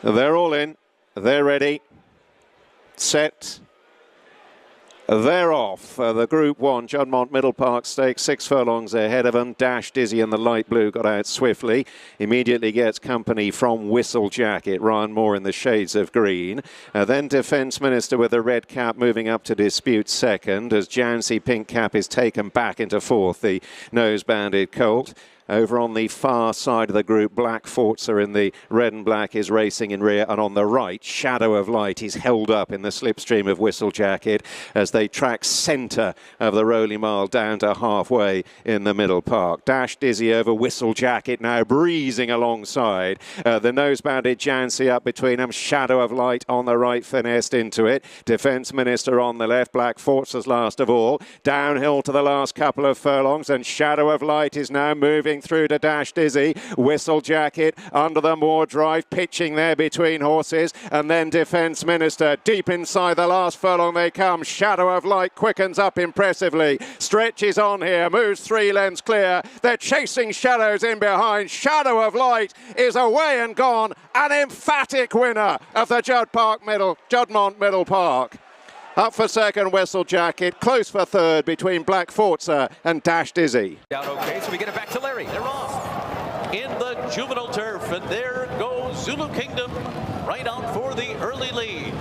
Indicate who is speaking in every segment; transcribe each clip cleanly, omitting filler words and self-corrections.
Speaker 1: They're all in. They're ready. Set. They're off. The Group 1, Juddmonte Middle Park Stakes, 6 furlongs ahead of them. Dash Dizzy in the light blue got out swiftly. Immediately gets company from Whistle Jacket. Ryan Moore in the shades of green. Then Defence Minister with a red cap moving up to dispute second as Jancy Pink Cap is taken back into fourth, the nose-banded colt. Over on the far side of the group, Black Forza in the red and black is racing in rear, and on the right, Shadow of Light is held up in the slipstream of Whistle Jacket as they track centre of the Rolling Mile down to halfway in the middle park. Dash Dizzy over Whistle Jacket now breezing alongside. The nose-banded Jancy up between them, Shadow of Light on the right, finessed into it. Defence Minister on the left, Black Forza's last of all. Downhill to the last couple of furlongs, and Shadow of Light is now moving through to Dash Dizzy. Whistle Jacket under the Moor drive, pitching there between horses, and then Defence Minister deep inside the last furlong they come. Shadow of Light quickens up impressively, stretches on here, moves 3 lengths clear. They're chasing Shadows in behind. Shadow of Light is away and gone, an emphatic winner of the Juddmonte Middle Park. Up for second, Whistle Jacket. Close for third between Black Forza and Dash Dizzy.
Speaker 2: Down okay, so we get it back to Larry. They're off in the juvenile turf, and there goes Zulu Kingdom right out for the early lead.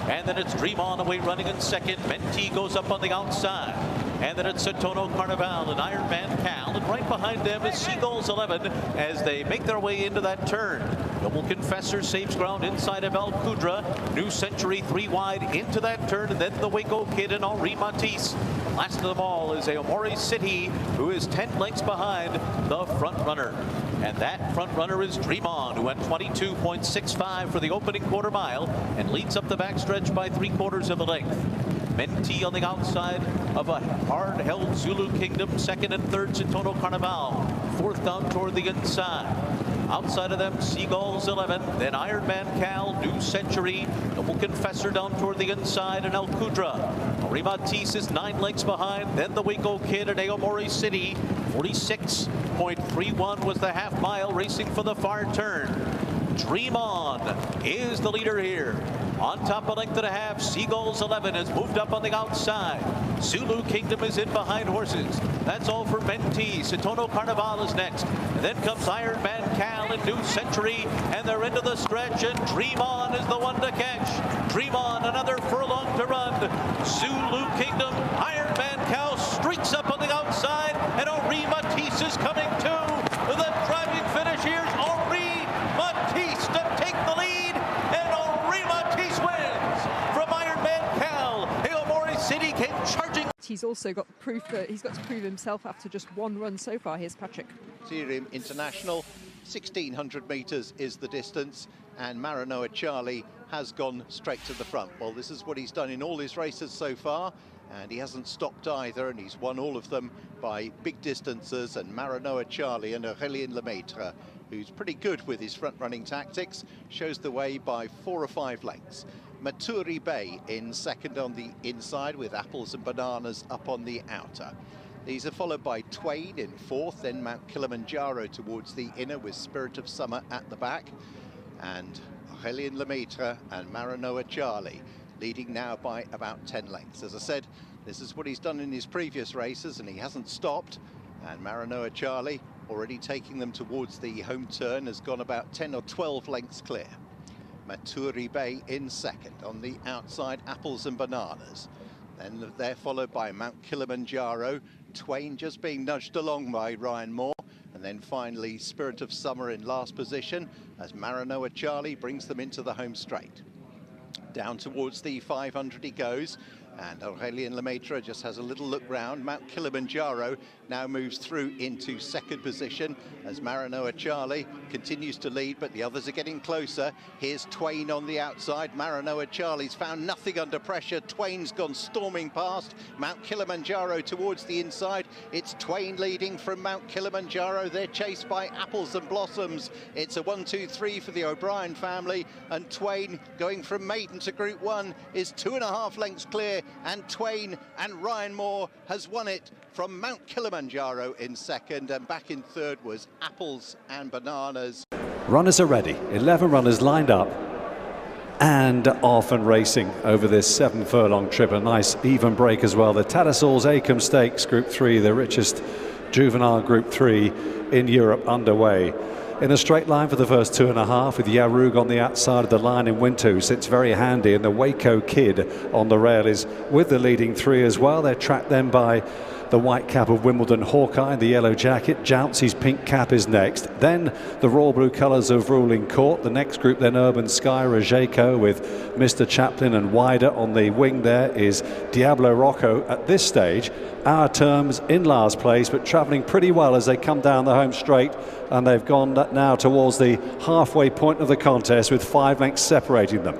Speaker 2: And then it's Dream On away running in second. Mentee goes up on the outside. And then it's Setono Carnival and Iron Man Cal. And right behind them is Seagulls 11 as they make their way into that turn. Noble Confessor saves ground inside of El Kudra. New Century 3 wide into that turn. And then the Waco Kid and Henri Matisse. Last of them all is Aomori City, who is 10 lengths behind the front runner. And that front runner is Dream On, who went 22.65 for the opening quarter mile and leads up the backstretch by 3/4 of a length. Mentee on the outside of a hard-held Zulu Kingdom, second and third Setono Carnival, fourth down toward the inside. Outside of them, Seagulls 11, then Iron Man Cal, New Century, Noble Confessor down toward the inside, and El Kudra. Henri Matisse is 9 lengths behind, then the Waco Kid and Aomori City. 46.31 was the half mile, racing for the far turn. Dream On is the leader here. On top, a length and a half, Seagulls 11 has moved up on the outside. Zulu Kingdom is in behind horses. That's all for Mentee. Setono Carnival is next. And then comes Iron Man Cal and New Century, and they're into the stretch, and Dream On is the one to catch. Dream On, another furlong to run. Zulu Kingdom, Iron Man Cal streaks up on the outside, and Henri Matisse is coming too. The driving finish here is Henri Matisse to take the lead, and Henri Matisse wins from Iron Man Cal. Aomori City came charging.
Speaker 3: He's also got proof that he's got to prove himself after just one run so far. Here's Patrick.
Speaker 4: Serum International, 1,600 metres is the distance, and Maranoa Charlie has gone straight to the front. Well, this is what he's done in all his races so far, and he hasn't stopped either, and he's won all of them by big distances. And Maranoa Charlie and Aurélien Lemaitre, who's pretty good with his front-running tactics, shows the way by 4 or 5 lengths. Maturi Bay in second on the inside, with Apples and Bananas up on the outer. These are followed by Twain in fourth, then Mount Kilimanjaro towards the inner, with Spirit of Summer at the back. And Aurélien Lemaitre and Maranoa Charlie leading now by about 10 lengths. As I said, this is what he's done in his previous races, and he hasn't stopped. And Maranoa Charlie, already taking them towards the home turn, has gone about 10 or 12 lengths clear. Maturi Bay in second. On the outside, Apples and Bananas. Then they're followed by Mount Kilimanjaro. Twain just being nudged along by Ryan Moore. And then finally, Spirit of Summer in last position as Maranoa Charlie brings them into the home straight. Down towards the 500 he goes. And Aurélien Lemaitre just has a little look round. Mount Kilimanjaro now moves through into second position as Maranoa Charlie continues to lead, but the others are getting closer. Here's Twain on the outside. Maranoa Charlie's found nothing under pressure. Twain's gone storming past Mount Kilimanjaro towards the inside. It's Twain leading from Mount Kilimanjaro. They're chased by Apples and Blossoms. It's a 1-2-3 for the O'Brien family, and Twain going from maiden to Group 1 is 2.5 lengths clear. And Twain and Ryan Moore has won it from Mount Kilimanjaro in second, and back in third was Apples and Bananas.
Speaker 5: Runners are ready, 11 runners lined up, and off and racing over this 7 furlong trip. A nice even break as well. The Tattersalls Acomb Stakes Group 3, the richest juvenile Group 3 in Europe, underway. In a straight line for the first 2.5, with Yarug on the outside of the line in winter, who sits very handy, and the Waco Kid on the rail is with the leading 3 as well. They're tracked then by the white cap of Wimbledon Hawkeye, the yellow jacket. Jouncey's pink cap is next. Then the royal blue colours of Ruling Court. The next group then Urban Sky, Rajeko with Mr. Chaplin, and wider on the wing there is Diablo Rocco. At this stage, Our Terms in last place, but travelling pretty well as they come down the home straight, and they've gone now towards the halfway point of the contest with 5 lengths separating them.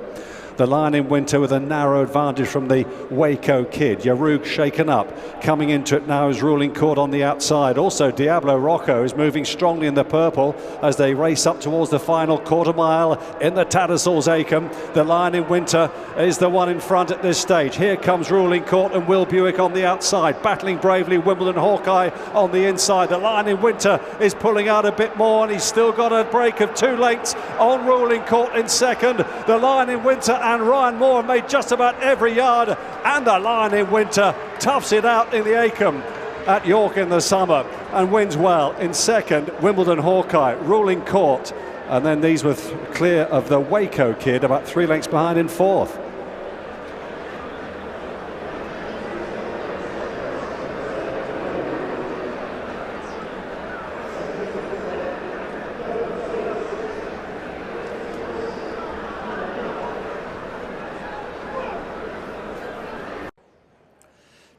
Speaker 5: The line in winter with a narrow advantage from the Waco Kid. Yarug shaken up. Coming into it now is Ruling Court on the outside. Also Diablo Rocco is moving strongly in the purple as they race up towards the final quarter mile in the Tattersalls Acomb. The line in winter is the one in front at this stage. Here comes Ruling Court and Will Buick on the outside. Battling bravely Wimbledon Hawkeye on the inside. The line in winter is pulling out a bit more, and he's still got a break of 2 lengths on Ruling Court in second. The line in winter and Ryan Moore made just about every yard, and the line in winter toughs it out in the Acomb at York in the summer and wins well. In second, Wimbledon Hawkeye, Ruling Court, and then these were clear of the Waco Kid, about 3 lengths behind in fourth.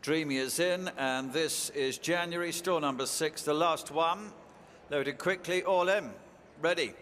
Speaker 6: Dreamy is in, and this is January, store number 6, the last one. Loaded quickly, all in. Ready.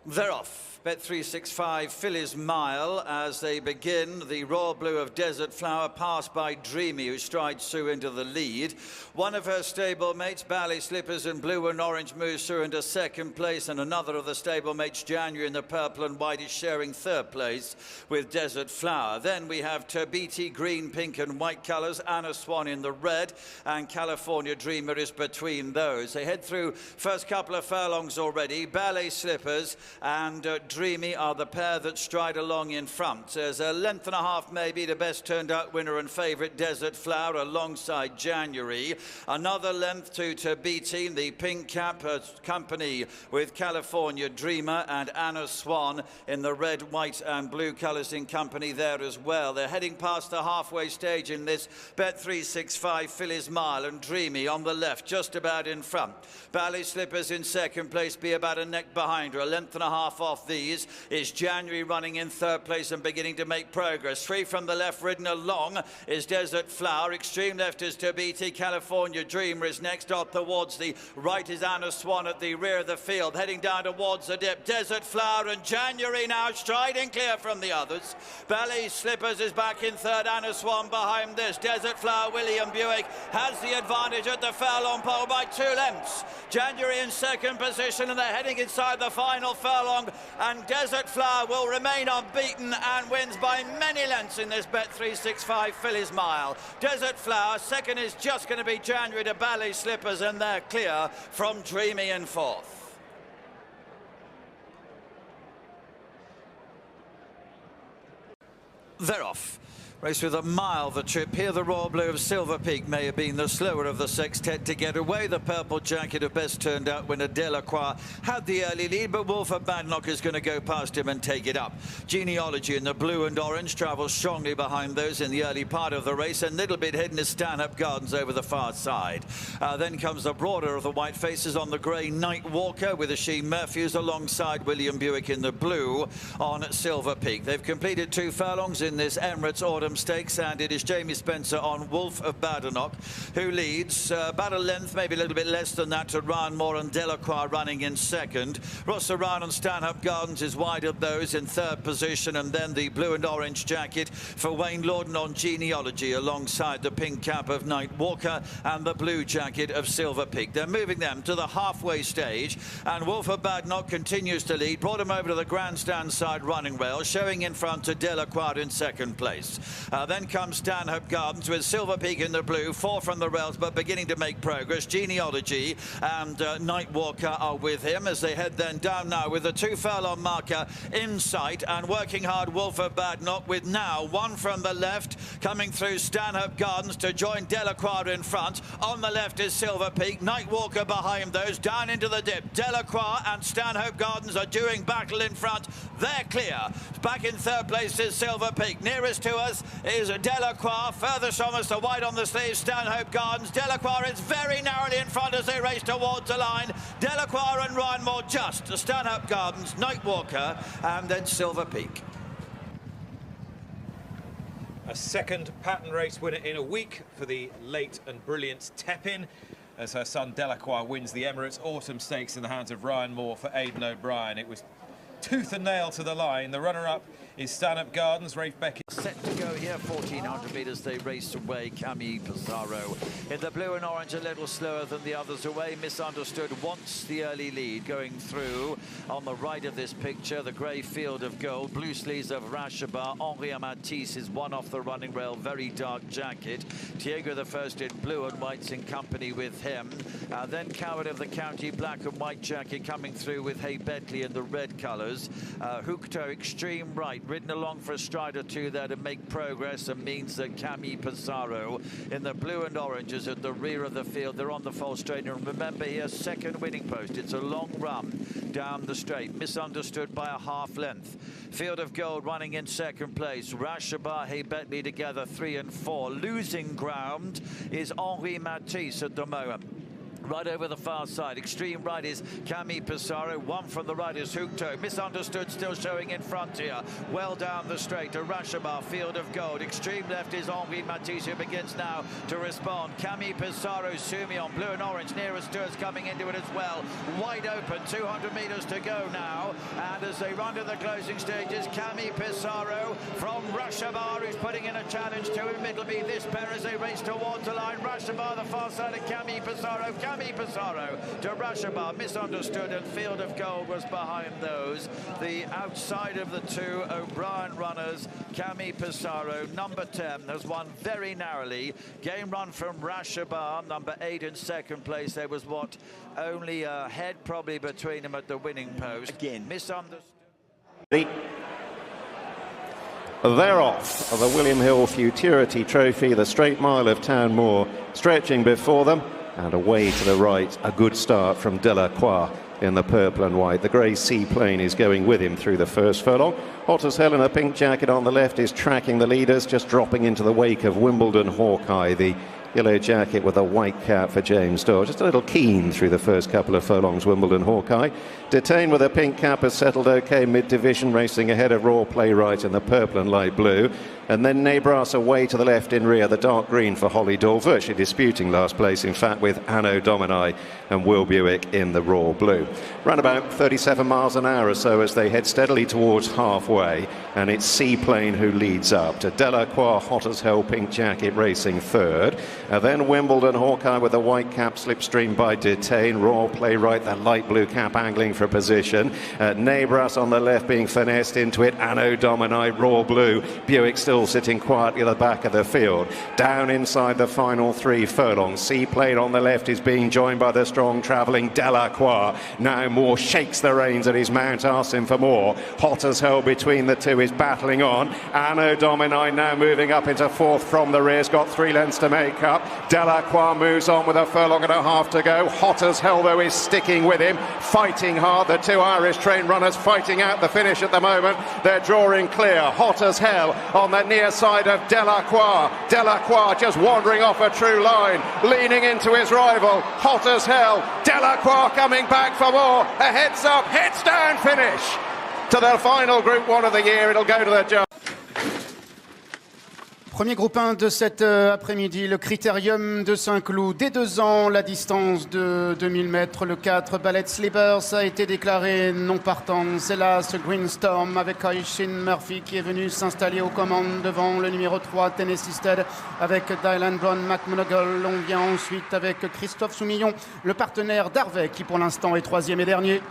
Speaker 6: They're off. Bet365 Phillies Mile as they begin. The royal blue of Desert Flower passed by Dreamy, who strides through into the lead. One of her stablemates, Ballet Slippers in blue and orange, moves through into second place, and another of the stablemates, January in the purple and white, is sharing third place with Desert Flower. Then we have Tabiti, green, pink and white colours, Anna Swan in the red, and California Dreamer is between those. They head through first couple of furlongs already. Ballet Slippers and Dreamy are the pair that stride along in front. There's a length and a half maybe the best turned out winner and favourite, Desert Flower, alongside January. Another length to Tabiti, the pink cap, company with California Dreamer, and Anna Swan in the red, white and blue colours in company there as well. They're heading past the halfway stage in this Bet365 Phillies Mile, and Dreamy on the left, just about in front. Ballet Slippers in second place, be about a neck behind her. A length and a half off these is January running in third place and beginning to make progress. 3 from the left, ridden along is Desert Flower. Extreme left is Tabiti. California Dreamer is next. Off towards the right is Anna Swan at the rear of the field. Heading down towards the dip, Desert Flower and January now striding clear from the others. Ballet Slippers is back in third. Anna Swan behind this. Desert Flower, William Buick has the advantage at the furlong pole by 2 lengths. January in second position, and they're heading inside the final furlong, and Desert Flower will remain unbeaten and wins by many lengths in this Bet365 Phillies Mile. Desert Flower, second is just going to be January to Ballet Slippers, and they're clear from Dreamy in fourth. They're off. Race with a mile the trip here. The royal blue of Silver Peak may have been the slower of the sextet to get away. The purple jacket of best turned out winner Delacroix had the early lead, but Wolf of Badnock is going to go past him and take it up. Genealogy in the blue and orange travels strongly behind those in the early part of the race, and little bit hidden is Stanhope Gardens over the far side. Then comes the broader of the white faces on the grey Night Walker with the Sheen Murphys alongside William Buick in the blue on Silver Peak. They've completed 2 furlongs in this Emirates Autumn Stakes, and it is Jamie Spencer on Wolf of Badenoch who leads about a length, maybe a little bit less than that, to Ryan Moore and Delacroix running in second. Ross Ryan on Stanhope Gardens is wide of those in third position, and then the blue and orange jacket for Wayne Lorden on Genealogy alongside the pink cap of Night Walker and the blue jacket of Silver Peak. They're moving them to the halfway stage, and Wolf of Badenoch continues to lead. Brought him over to the grandstand side running rail, showing in front to Delacroix in second place. Then comes Stanhope Gardens with Silver Peak in the blue, 4 from the rails, but beginning to make progress. Genealogy and Nightwalker are with him as they head then down now with the 2 furlong marker in sight, and working hard Wolf of Badnock with now 1 from the left coming through Stanhope Gardens to join Delacroix in front. On the left is Silver Peak, Nightwalker behind those, down into the dip. Delacroix and Stanhope Gardens are doing battle in front. They're clear. Back in 3rd place is Silver Peak. Nearest to us is Delacroix. Furthest from us, the white on the sleeve, Stanhope Gardens. Delacroix is very narrowly in front as they race towards the line. Delacroix and Ryanmore just. Stanhope Gardens, Nightwalker, and then Silver Peak.
Speaker 7: A second pattern race winner in a week for the late and brilliant Tepin, as her son Delacroix wins the Emirates Autumn Stakes in the hands of Ryanmore for Aidan O'Brien. It was tooth and nail to the line. The runner-up is Stanhope Gardens, Rafe Beckett.
Speaker 6: Set to go here, 1400 metres they race away. Camille, Pissarro in the blue and orange, a little slower than the others away. Misunderstood wants the early lead. Going through on the right of this picture, the grey field of gold, blue sleeves of Rashabar. Henri Matisse is 1 off the running rail, very dark jacket. Diego the first in blue and whites in company with him. Then Coward of the County, black and white jacket coming through with Hey Bentley in the red colours. Hookto extreme right, ridden along for a stride or two there to make progress, and means that Camille, Pissarro in the blue and orange is at the rear of the field. They're on the full straight, and remember here, second winning post. It's a long run down the straight, misunderstood by a half length. Field of Gold running in 2nd place. Rashabar, Hey Bentley together 3 and 4. Losing ground is Henri Matisse at the moment. Right over the far side, extreme right is Camille, Pissarro. 1 from the right is Hookto. Misunderstood still showing in front here. Well down the straight to Rashabar, Field of Gold. Extreme left is Henri Matisse, who begins now to respond. Camille, Pissarro, Sumion, blue and orange nearest to us, coming into it as well. Wide open, 200 metres to go now. And as they run to the closing stages, Camille, Pissarro from Rashabar, who's putting in a challenge to him. It'll be this pair as they race towards the line. Rashabar, the far side of Camille, Pissarro. Pissarro to Rashabar, misunderstood, and Field of Gold was behind those. The outside of the 2 O'Brien runners, Camille, Pissarro, number 10, has won very narrowly. Game run from Rashabar, number 8 in 2nd place. There was only a head probably between them at the winning post. Again, misunderstood.
Speaker 1: They're off. The William Hill Futurity Trophy, the straight mile of Town Moor stretching before them. And away to the right, a good start from Delacroix in the purple and white. The grey seaplane is going with him through the 1st furlong. Hotazhell in a pink jacket on the left is tracking the leaders, just dropping into the wake of Wimbledon Hawkeye, the yellow jacket with a white cap for James Dorr. Just a little keen through the first couple of furlongs, Wimbledon Hawkeye. Detain with a pink cap has settled okay mid-division, racing ahead of Raw Playwright in the purple and light blue. And then Nabras away to the left in rear, the dark green for Holly Doll, virtually disputing last place, in fact, with Anno Domini and Will Buick in the raw blue. Run about 37 miles an hour or so as they head steadily towards halfway, and it's Seaplane who leads up to Delacroix, Hotazhell, pink jacket racing 3rd. Then Wimbledon Hawkeye with the white cap, slipstream by Detain. Raw Playwright, the light blue cap angling for position. Nabras on the left being finessed into it. Anno Domini, raw blue. Buick still sitting quietly at the back of the field. Down inside the final 3 furlongs. Seaplane on the left is being joined by the strong travelling Delacroix. Now Moore shakes the reins at his mount, asks him for more. Hotazhell between the 2 is battling on. Anno Domini now moving up into 4th from the rear. Has got 3 lengths to make up. Delacroix moves on with a furlong and a half to go. Hotazhell though is sticking with him, fighting hard. The 2 Irish train runners fighting out the finish at the moment. They're drawing clear. Hotazhell on the near side of Delacroix. Delacroix just wandering off a true line, leaning into his rival. Hotazhell. Delacroix coming back for more. A heads up, heads down finish to the final Group 1 of the year. It'll go to the judge.
Speaker 8: Premier groupe 1 de cet après-midi, le Critérium de Saint-Cloud. Dès 2 ans, la distance de 2000 mètres. Le 4, Ballet Slippers, a été déclaré non partant. C'est là ce Green Storm avec Oisin Murphy qui est venu s'installer aux commandes devant le numéro 3, Tennessee Stead, avec Dylan Brown McMonagle. On vient ensuite avec Christophe Soumillon, le partenaire d'Harvey, qui pour l'instant est 3e et dernier.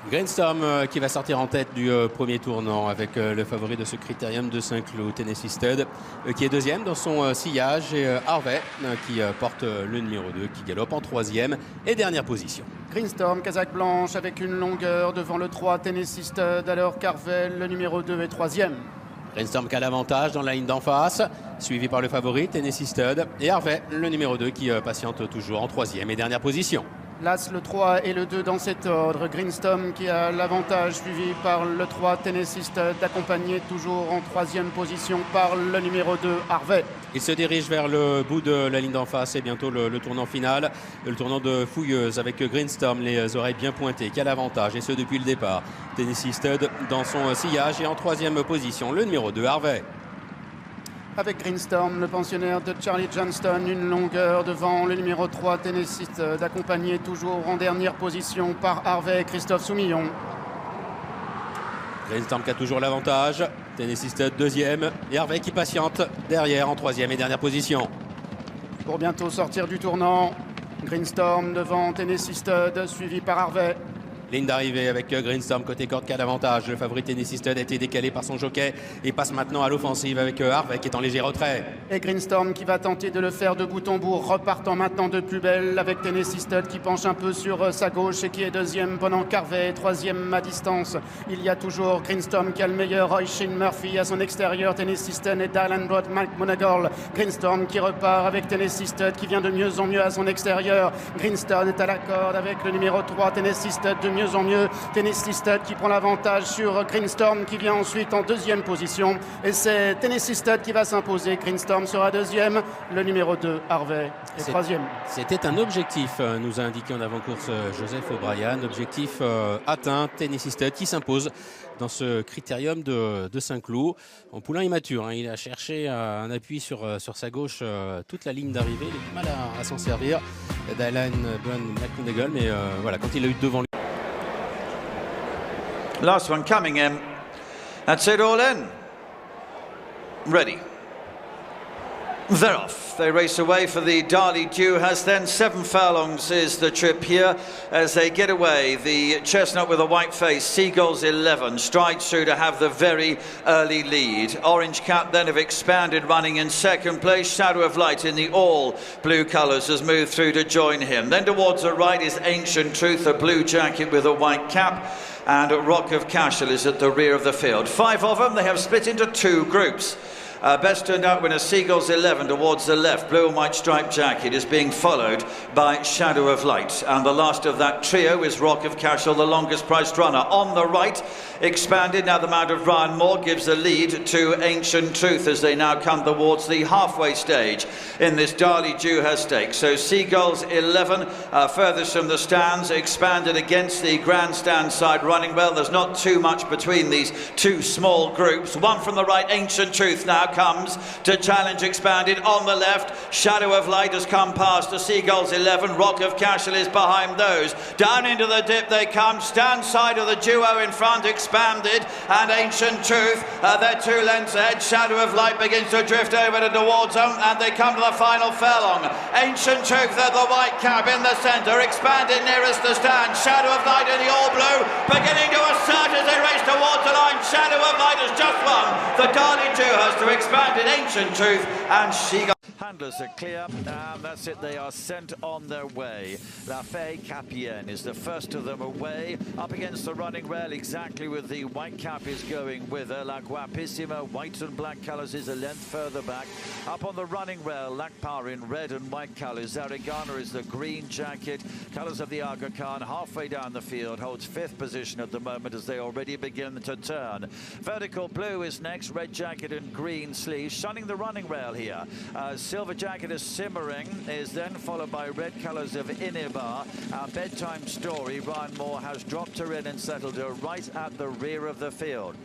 Speaker 9: Greenstorm qui va sortir en tête du premier tournant avec le favori de ce critérium de Saint-Cloud, Tennessee Stud, qui est deuxième dans son sillage, et Harvey qui porte le numéro 2 qui galope en troisième et dernière position.
Speaker 8: Greenstorm, casaque blanche avec une longueur devant le 3 Tennessee Stud, alors qu'Harvey, le numéro 2, est troisième.
Speaker 9: Greenstorm qui a l'avantage dans la ligne d'en face, suivi par le favori Tennessee Stud et Harvey, le numéro 2 qui patiente toujours en troisième et dernière position.
Speaker 8: L'As, le 3 et le 2 dans cet ordre. Greenstorm qui a l'avantage, suivi par le 3 Tennessee Stud, accompagné toujours en troisième position par le numéro 2 Harvey.
Speaker 9: Il se dirige vers le bout de la ligne d'en face et bientôt le tournant final. Le tournant de Fouilleuse avec Greenstorm, les oreilles bien pointées, qui a l'avantage, et ce depuis le départ. Tennessee Stud dans son sillage et en troisième position, le numéro 2 Harvey.
Speaker 8: Avec Greenstorm, le pensionnaire de Charlie Johnston, une longueur devant le numéro 3 Tennessee Stud, accompagné toujours en dernière position par Harvey et Christophe Soumillon.
Speaker 9: Greenstorm qui a toujours l'avantage, Tennessee Stud deuxième et Harvey qui patiente derrière en troisième et dernière position.
Speaker 8: Pour bientôt sortir du tournant, Greenstorm devant Tennessee Stud, suivi par Harvey.
Speaker 9: Ligne d'arrivée avec Greenstorm côté corde qui a l'avantage. Le favori Tennessee Stud a été décalé par son jockey et passe maintenant à l'offensive avec Harvey qui est en léger retrait.
Speaker 8: Et Greenstorm qui va tenter de le faire de bout en bout, repartant maintenant de plus belle avec Tennessee Stud qui penche un peu sur sa gauche et qui est deuxième pendant qu'Harvey est troisième à distance. Il y a toujours Greenstorm qui a le meilleur, Roy Sheen Murphy à son extérieur, Tennessee Stud et Dylan Broad, Mike Monagle. Greenstorm qui repart avec Tennessee Stud qui vient de mieux en mieux à son extérieur. Greenstorm est à la corde avec le numéro 3 Tennessee Stud de mieux en mieux. Tennessee Stud qui prend l'avantage sur Greenstorm qui vient ensuite en deuxième position. Et c'est Tennessee Stud qui va s'imposer. Greenstorm sera deuxième. Le numéro 2, Harvey, est troisième.
Speaker 9: C'était un objectif, nous a indiqué en avant-course Joseph O'Brien. Objectif atteint. Tennessee Stud qui s'impose dans ce critérium de Saint-Cloud. En poulain immature, il a cherché un appui sur sa gauche toute la ligne d'arrivée. Il a du mal à s'en servir. Dylan McConaughey, mais voilà, quand il a eu devant lui.
Speaker 6: Last one coming in. That's it all in. Ready. They're off. They race away for the Darley Dew has then 7 furlongs is the trip here as they get away. The chestnut with a white face, Seagulls 11, strides through to have the very early lead. Orange Cap then have expanded, running in second place. Shadow of Light in the all blue colours has moved through to join him. Then towards the right is Ancient Truth, a blue jacket with a white cap. And Rock of Cashel is at the rear of the field. 5 of them, they have split into 2 groups. Best turned out winner Seagulls 11 towards the left. Blue and white striped jacket is being followed by Shadow of Light. And the last of that trio is Rock of Cashel, the longest priced runner. On the right, expanded. Now the mount of Ryan Moore gives the lead to Ancient Truth as they now come towards the halfway stage in this Darley Dewhurst Stakes. So Seagulls 11 furthest from the stands, expanded against the grandstand side, running well. There's not too much between these 2 small groups. One from the right, Ancient Truth now comes to challenge expanded. On the left, Shadow of Light has come past the Seagulls 11. Rock of Cashel is behind those. Down into the dip they come. Stand side of the duo in front, expanded, and Ancient Truth. They're 2 lengths ahead. Shadow of Light begins to drift over towards them, and they come to the final furlong. Ancient Truth at the white cap in the centre. Expanded nearest the stand. Shadow of Light in the all blue, beginning to assert as they race towards the line. Shadow of Light has just won the Darley Dewhurst to expanded Ancient Truth, and she got...
Speaker 2: Handlers are clear, and that's it, they are sent on their way. La Fée Capienne is the first of them away, up against the running rail, exactly with the white cap is going with her. La Guapissima, white and black colours, is a length further back. Up on the running rail, Lac Power in red and white colours. Zarigana is the green jacket, colours of the Aga Khan, halfway down the field, holds 5th position at the moment as they already begin to turn. Vertical Blue is next, red jacket and green sleeves, shunning the running rail here. Silver Jacket is simmering, is then followed by red colours of Inibar. Our bedtime story, Ryan Moore has dropped her in and settled her right at the rear of the field.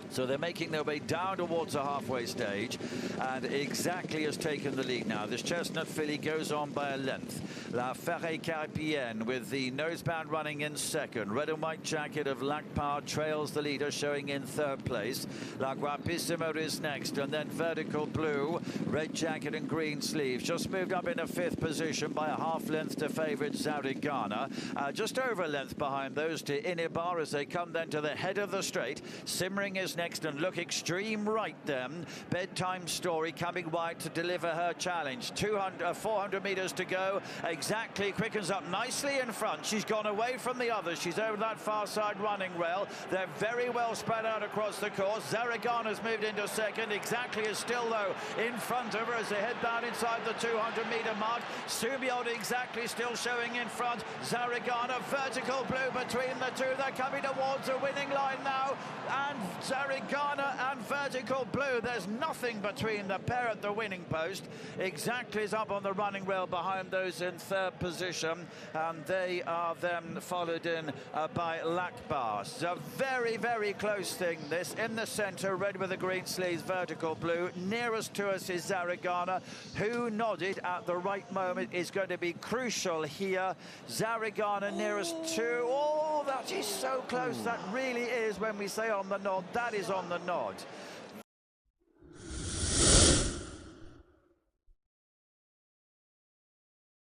Speaker 6: So they're making their way down towards the halfway stage, and Exactly has taken the lead now. This chestnut filly goes on by a length. La Ferre Carpienne with the noseband running in second. Red and white jacket of Lacpar trails the leader, showing in third place. La Guapissimo is next, and then Vertical Blue, red jacket and green sleeves. Just moved up in a fifth position by a half length to favourite Zarigana. Just over a length behind those to Inibar as they come then to the head of the straight. Simmering is next and look extreme right then. Bedtime Story coming wide to deliver her challenge. 400 metres to go. Exactly quickens up nicely in front. She's gone away from the others. She's over that far side running rail. They're very well spread out across the course. Zarigana's moved into second. Exactly is still though in front of her as they head down inside the 200-metre mark. Subiot Exactly still showing in front. Zarigana, Vertical Blue between the two. They're coming towards the winning line now. And Zarigana and Vertical Blue, there's nothing between the pair at the winning post. Exactly is up on the running rail behind those in third position, and they are then followed in by Lacpar. So very, very close thing this. In the centre, red with the green sleeves, Vertical Blue. Nearest to us is Zarigana, who nodded at the right moment is going to be crucial here. Zarigana nearest to, oh, that is so close. That really is, when we say on the nod, that is on the nod.